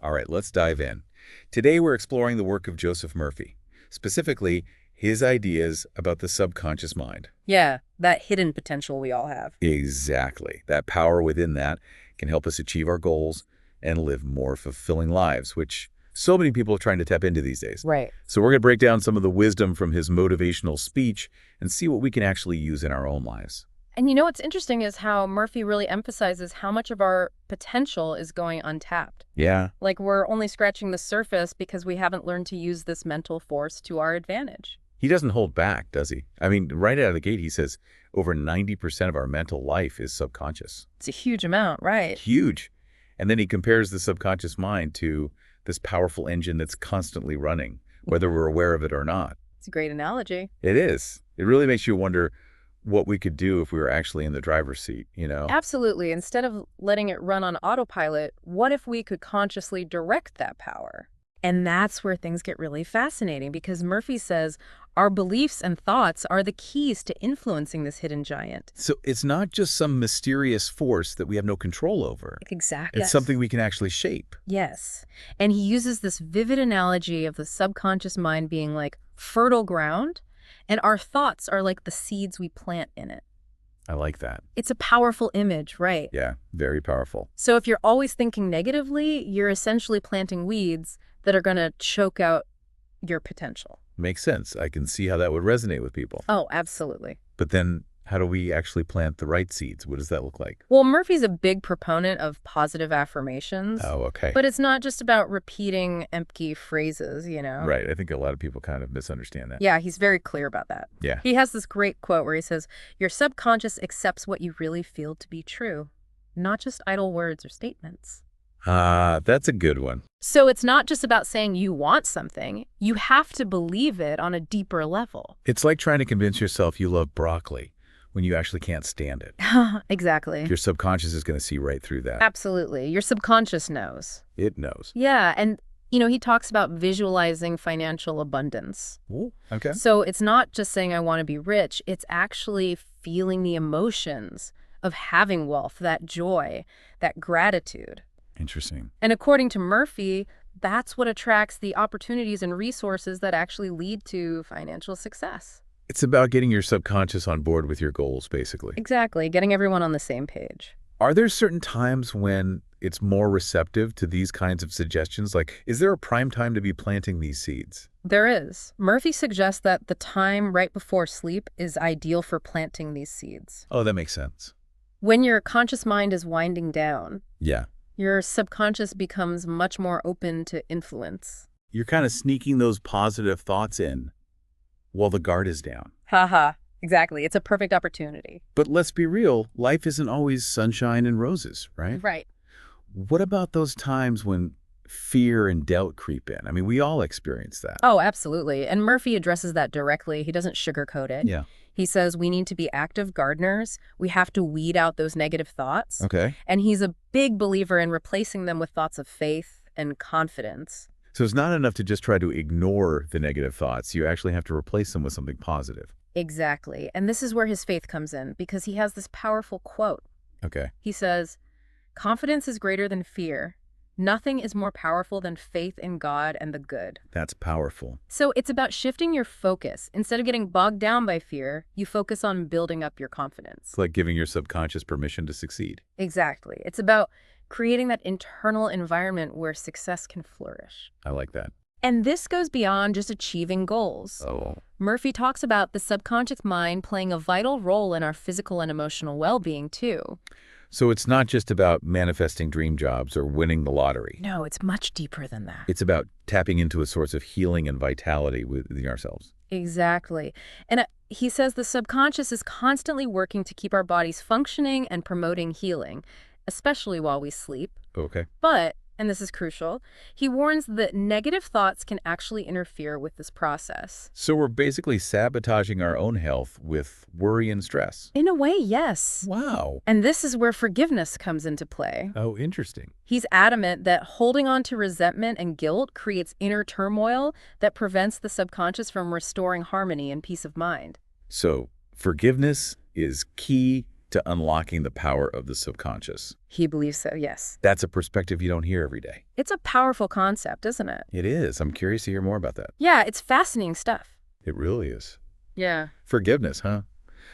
All right, let's dive in. Today we're exploring the work of Joseph Murphy, specifically his ideas about the subconscious mind. Yeah, that hidden potential we all have. Exactly. That power within that can help us achieve our goals and live more fulfilling lives, which so many people are trying to tap into these days. Right. So we're going to break down some of the wisdom from his motivational speech and see what we can actually use in our own lives. And you know what's interesting is how Murphy really emphasizes how much of our potential is going untapped. Yeah, Like we're only scratching the surface because we haven't learned to use this mental force to our advantage. he doesn't hold back, does he? I mean, right out of the gate, he says over 90% of our mental life is subconscious. It's a huge amount, right? Huge. And then he compares the subconscious mind to this powerful engine that's constantly running, whether we're aware of it or not. It's a great analogy. It is. It really makes you wonder what we could do if we were actually in the driver's seat. Absolutely. Instead of letting it run on autopilot, what if we could consciously direct that power? And that's where things get really fascinating because Murphy says our beliefs and thoughts are the keys to influencing this hidden giant. So it's not just some mysterious force that we have no control over. Exactly. It's something we can actually shape. Yes. And he uses this vivid analogy of the subconscious mind being like fertile ground, and our thoughts are like the seeds we plant in it. I like that. It's a powerful image, right? Yeah, very powerful. So if you're always thinking negatively, you're essentially planting weeds that are going to choke out your potential. Makes sense. I can see how that would resonate with people. Oh, absolutely. But then how do we actually plant the right seeds? What does that look like? Well, Murphy's a big proponent of positive affirmations. Oh, okay. But it's not just about repeating empty phrases. Right. I think a lot of people kind of misunderstand that. Yeah, he's very clear about that. Yeah. He has this great quote where he says, your subconscious accepts what you really feel to be true, not just idle words or statements. That's a good one. So it's not just about saying you want something. You have to believe it on a deeper level. It's like trying to convince yourself you love broccoli when you actually can't stand it. Exactly. Your subconscious is going to see right through that. Absolutely. Your subconscious knows. It knows. Yeah, and he talks about visualizing financial abundance. Ooh, okay. So it's not just saying I want to be rich, it's actually feeling the emotions of having wealth, that joy, that gratitude. Interesting. And according to Murphy, that's what attracts the opportunities and resources that actually lead to financial success. It's about getting your subconscious on board with your goals, basically. Exactly, getting everyone on the same page. Are there certain times when it's more receptive to these kinds of suggestions? Like, is there a prime time to be planting these seeds? There is. Murphy suggests that the time right before sleep is ideal for planting these seeds. Oh, that makes sense. When your conscious mind is winding down, Yeah. your subconscious becomes much more open to influence. You're kind of sneaking those positive thoughts in while the guard is down. Haha, exactly. It's a perfect opportunity. But let's be real, life isn't always sunshine and roses, right? Right. What about those times when fear and doubt creep in? I mean, we all experience that. Oh, absolutely. And Murphy addresses that directly. He doesn't sugarcoat it. Yeah. He says we need to be active gardeners. We have to weed out those negative thoughts. Okay. And he's a big believer in replacing them with thoughts of faith and confidence. So it's not enough to just try to ignore the negative thoughts. You actually have to replace them with something positive. Exactly. And this is where his faith comes in, because he has this powerful quote. Okay. He says, confidence is greater than fear. Nothing is more powerful than faith in God and the good. That's powerful. So it's about shifting your focus. Instead of getting bogged down by fear, you focus on building up your confidence. It's like giving your subconscious permission to succeed. Exactly. It's about creating that internal environment where success can flourish. I like that. And this goes beyond just achieving goals. Oh. Murphy talks about the subconscious mind playing a vital role in our physical and emotional well-being, too. So it's not just about manifesting dream jobs or winning the lottery. No, it's much deeper than that. It's about tapping into a source of healing and vitality within ourselves. Exactly. And he says the subconscious is constantly working to keep our bodies functioning and promoting healing, especially while we sleep. Okay. But, and this is crucial, he warns that negative thoughts can actually interfere with this process. So we're basically sabotaging our own health with worry and stress. In a way, yes. Wow. And this is where forgiveness comes into play. Oh, interesting. He's adamant that holding on to resentment and guilt creates inner turmoil that prevents the subconscious from restoring harmony and peace of mind. So forgiveness is key to unlocking the power of the subconscious. He believes so, yes. That's a perspective you don't hear every day. It's a powerful concept, isn't it? It is. I'm curious to hear more about that. Yeah, it's fascinating stuff. It really is. Yeah. Forgiveness, huh?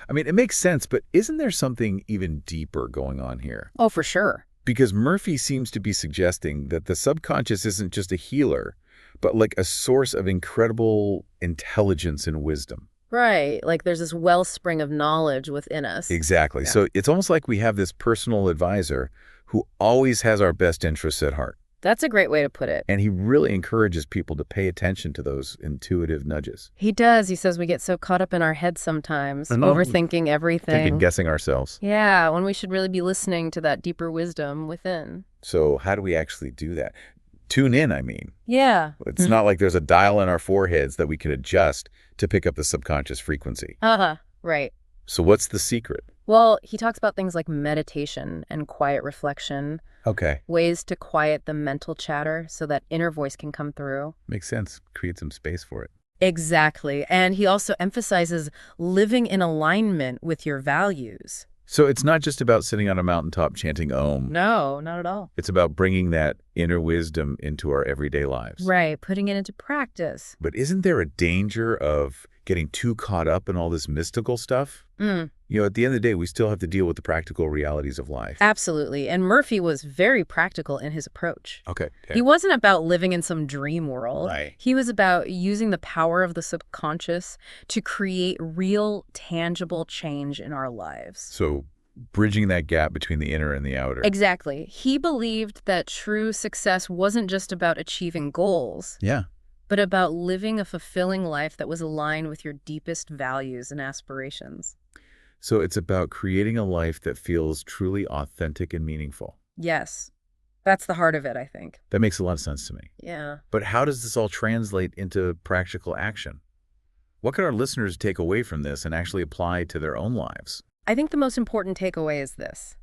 I mean, it makes sense, but isn't there something even deeper going on here? Oh, for sure. Because Murphy seems to be suggesting that the subconscious isn't just a healer, but like a source of incredible intelligence and wisdom. Right. Like there's this wellspring of knowledge within us. Exactly. Yeah. So it's almost like we have this personal advisor who always has our best interests at heart. That's a great way to put it. And he really encourages people to pay attention to those intuitive nudges. He does. He says we get so caught up in our heads sometimes, I know. overthinking everything. Guessing ourselves. Yeah, when we should really be listening to that deeper wisdom within. So how do we actually do that? Tune in, I mean. Yeah. It's not like there's a dial in our foreheads that we can adjust to pick up the subconscious frequency. Uh-huh. Right. So what's the secret? Well, he talks about things like meditation and quiet reflection, Okay. ways to quiet the mental chatter so that inner voice can come through. Makes sense. Create some space for it. Exactly. And he also emphasizes living in alignment with your values. So it's not just about sitting on a mountaintop chanting Om. No, not at all. It's about bringing that inner wisdom into our everyday lives. Right, putting it into practice. But isn't there a danger of getting too caught up in all this mystical stuff? You know, at the end of the day, we still have to deal with the practical realities of life. Absolutely. And Murphy was very practical in his approach. Okay. He wasn't about living in some dream world. Right. He was about using the power of the subconscious to create real, tangible change in our lives. So bridging that gap between the inner and the outer. Exactly. He believed that true success wasn't just about achieving goals, Yeah. but about living a fulfilling life that was aligned with your deepest values and aspirations. So it's about creating a life that feels truly authentic and meaningful. Yes. That's the heart of it, I think. That makes a lot of sense to me. Yeah. But how does this all translate into practical action? What can our listeners take away from this and actually apply to their own lives? I think the most important takeaway is this.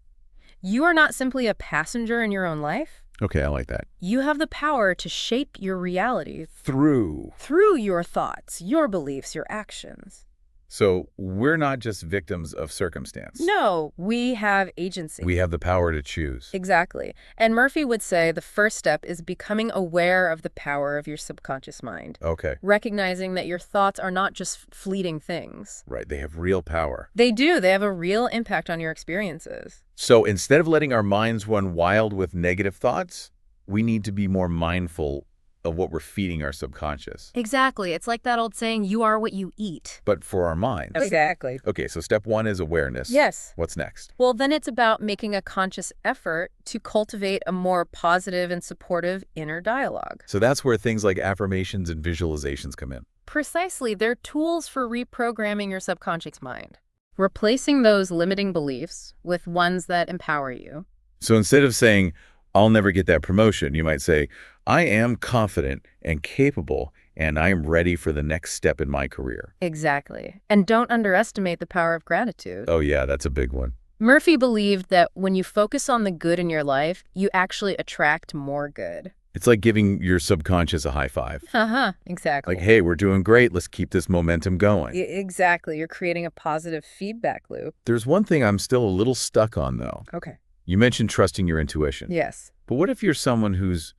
You are not simply a passenger in your own life. Okay, I like that. You have the power to shape your reality Through. through your thoughts, your beliefs, your actions. So we're not just victims of circumstance. No, we have agency. We have the power to choose. Exactly. And Murphy would say the first step is becoming aware of the power of your subconscious mind. Okay, Recognizing that your thoughts are not just fleeting things. right. They have real power. They do. They have a real impact on your experiences. So instead of letting our minds run wild with negative thoughts, we need to be more mindful of what we're feeding our subconscious. Exactly. It's like that old saying, you are what you eat. But for our minds. Exactly. Okay, so step one is awareness. Yes. What's next? Well, then it's about making a conscious effort to cultivate a more positive and supportive inner dialogue. So that's where things like affirmations and visualizations come in. Precisely. They're tools for reprogramming your subconscious mind. Replacing those limiting beliefs with ones that empower you. So instead of saying, I'll never get that promotion, you might say, I am confident and capable, and I am ready for the next step in my career. Exactly. And don't underestimate the power of gratitude. Oh yeah, that's a big one. Murphy believed that when you focus on the good in your life, you actually attract more good. It's like giving your subconscious a high five. Exactly. Like, hey, we're doing great. Let's keep this momentum going. Exactly. You're creating a positive feedback loop. There's one thing I'm still a little stuck on, though. Okay. You mentioned trusting your intuition. Yes. But what if you're someone who's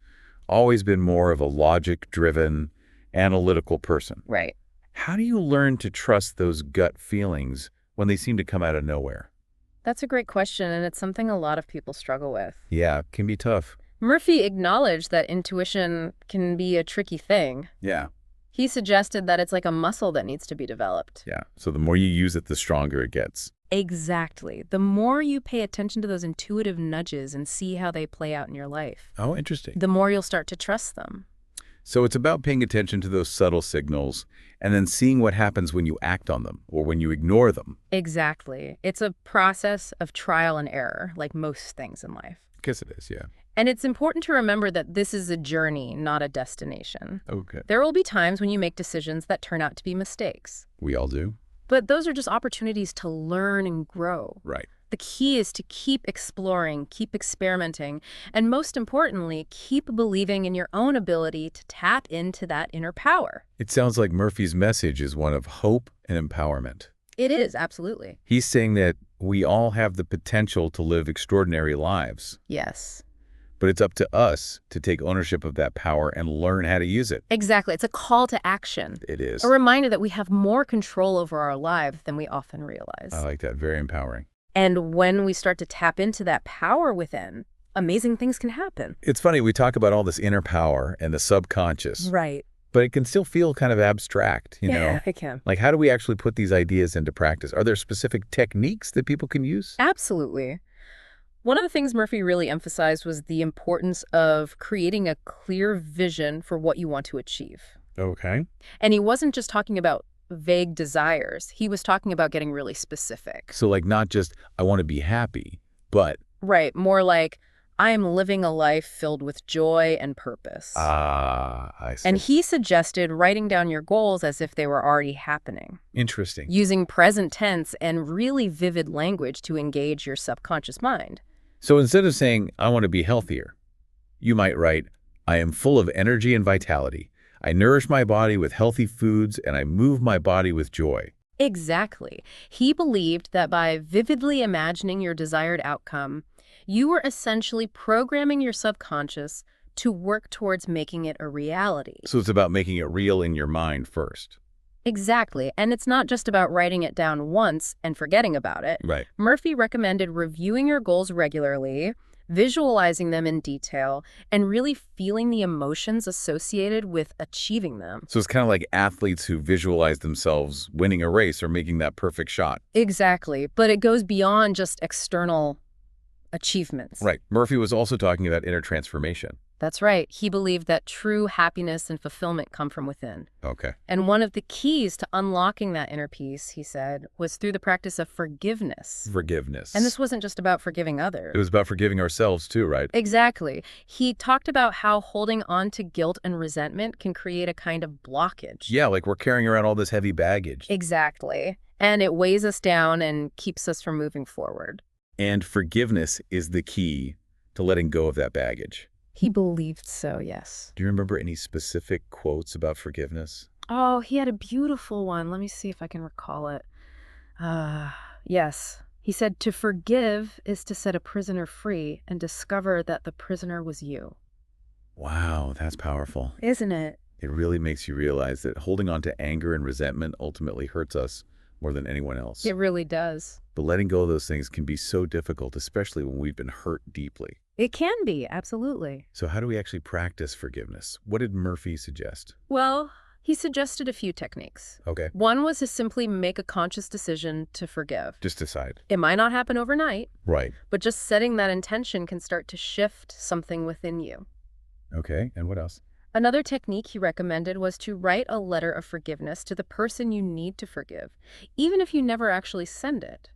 always been more of a logic-driven, analytical person? Right. How do you learn to trust those gut feelings when they seem to come out of nowhere? That's a great question, and it's something a lot of people struggle with. Yeah, it can be tough. Murphy acknowledged that intuition can be a tricky thing. Yeah. He suggested that it's like a muscle that needs to be developed. Yeah. So the more you use it, the stronger it gets. Exactly. The more you pay attention to those intuitive nudges and see how they play out in your life, Oh, interesting. the more you'll start to trust them. So it's about paying attention to those subtle signals and then seeing what happens when you act on them or when you ignore them. Exactly. It's a process of trial and error, like most things in life. I guess it is, yeah. And it's important to remember that this is a journey, not a destination. Okay. There will be times when you make decisions that turn out to be mistakes. We all do. But those are just opportunities to learn and grow. Right. The key is to keep exploring, keep experimenting, and most importantly, keep believing in your own ability to tap into that inner power. It sounds like Murphy's message is one of hope and empowerment. It is, absolutely. He's saying that We all have the potential to live extraordinary lives, Yes. but it's up to us to take ownership of that power and learn how to use it. Exactly. It's a call to action. It is. A reminder that we have more control over our lives than we often I realize. like that. Very empowering. And when we start to tap into that power within, amazing things can happen. It's funny, we talk about all this inner power and the subconscious, Right. but it can still feel kind of abstract, you know? it can. Like, how do we actually put these ideas into practice? Are there specific techniques that people can use? Absolutely. One of the things Murphy really emphasized was the importance of creating a clear vision for what you want to achieve. Okay. And he wasn't just talking about vague desires. He was talking about getting really specific. So, like, not just, I want to be happy, but, Right. More like, I am living a life filled with joy and purpose. I see. And he suggested writing down your goals as if they were already happening, Interesting. using present tense and really vivid language to engage your subconscious mind. So instead of saying, I want to be healthier, you might write, I am full of energy and vitality. I nourish my body with healthy foods, and I move my body with joy. Exactly. He believed that by vividly imagining your desired outcome, you were essentially programming your subconscious to work towards making it a reality. So it's about making it real in your mind first. Exactly. And it's not just about writing it down once and forgetting about it. Right. Murphy recommended reviewing your goals regularly, visualizing them in detail, and really feeling the emotions associated with achieving them. So it's kind of like athletes who visualize themselves winning a race or making that perfect shot. Exactly. But it goes beyond just external achievements. Right. Murphy was also talking about inner transformation. That's right. He believed that true happiness and fulfillment come from within. Okay. And one of the keys to unlocking that inner peace, he said, was through the practice of forgiveness. Forgiveness. And this wasn't just about forgiving others. It was about forgiving ourselves too, right? Exactly. He talked about how holding on to guilt and resentment can create a kind of blockage. Yeah, like we're carrying around all this heavy baggage. Exactly. And it weighs us down and keeps us from moving forward. And forgiveness is the key to letting go of that baggage. He believed so, yes. Do you remember any specific quotes about forgiveness? Oh, he had a beautiful one. Let me see if I can recall it. Yes. He said, to forgive is to set a prisoner free and discover that the prisoner was you. Wow, that's powerful. Isn't it? It really makes you realize that holding on to anger and resentment ultimately hurts us more than anyone else. It really does. But letting go of those things can be so difficult, especially when we've been hurt deeply. It can be, absolutely. So how do we actually practice forgiveness? What did Murphy suggest? Well, he suggested a few techniques. Okay. One was to simply make a conscious decision to forgive. Just decide. It might not happen overnight, Right. but just setting that intention can start to shift something within you. Okay. And what else? Another technique he recommended was to write a letter of forgiveness to the person you need to forgive, even if you never actually send it.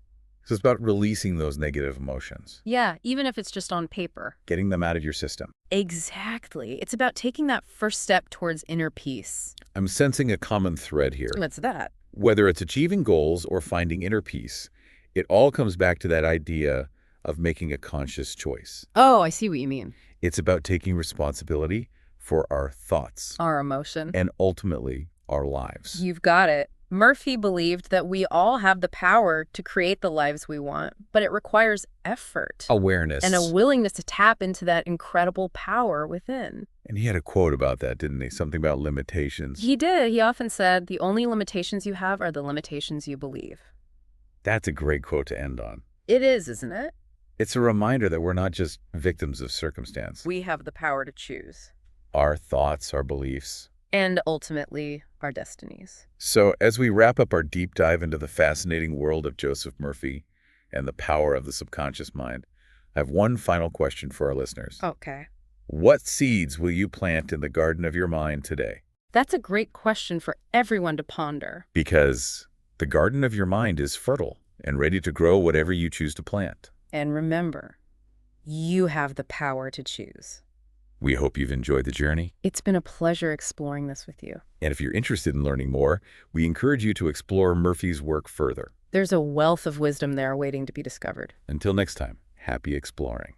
So it's about releasing those negative emotions, Yeah, even if it's just on paper. getting them out of your system. Exactly. It's about taking that first step towards inner peace. I'm sensing a common thread here. What's that? Whether it's achieving goals or finding inner peace, it all comes back to that idea of making a conscious choice. Oh, I see what you mean. It's about taking responsibility for our thoughts Our emotion. and ultimately our lives. You've got it. Murphy believed that we all have the power to create the lives we want, but it requires effort Awareness. and a willingness to tap into that incredible power within. And he had a quote about that, didn't he? Something about limitations. He did. He often said, the only limitations you have are the limitations you believe. That's a great quote to end on. It is, isn't it? It's a reminder that we're not just victims of circumstance. We have the power to choose. Our thoughts, our beliefs. And ultimately, our destinies. So as we wrap up our deep dive into the fascinating world of Joseph Murphy and the power of the subconscious mind, I have one final question for our listeners. Okay. What seeds will you plant in the garden of your mind today? That's a great question for everyone to ponder. Because the garden of your mind is fertile and ready to grow whatever you choose to plant. And remember, you have the power to choose. We hope you've enjoyed the journey. It's been a pleasure exploring this with you. And if you're interested in learning more, we encourage you to explore Murphy's work further. There's a wealth of wisdom there waiting to be discovered. Until next time, happy exploring.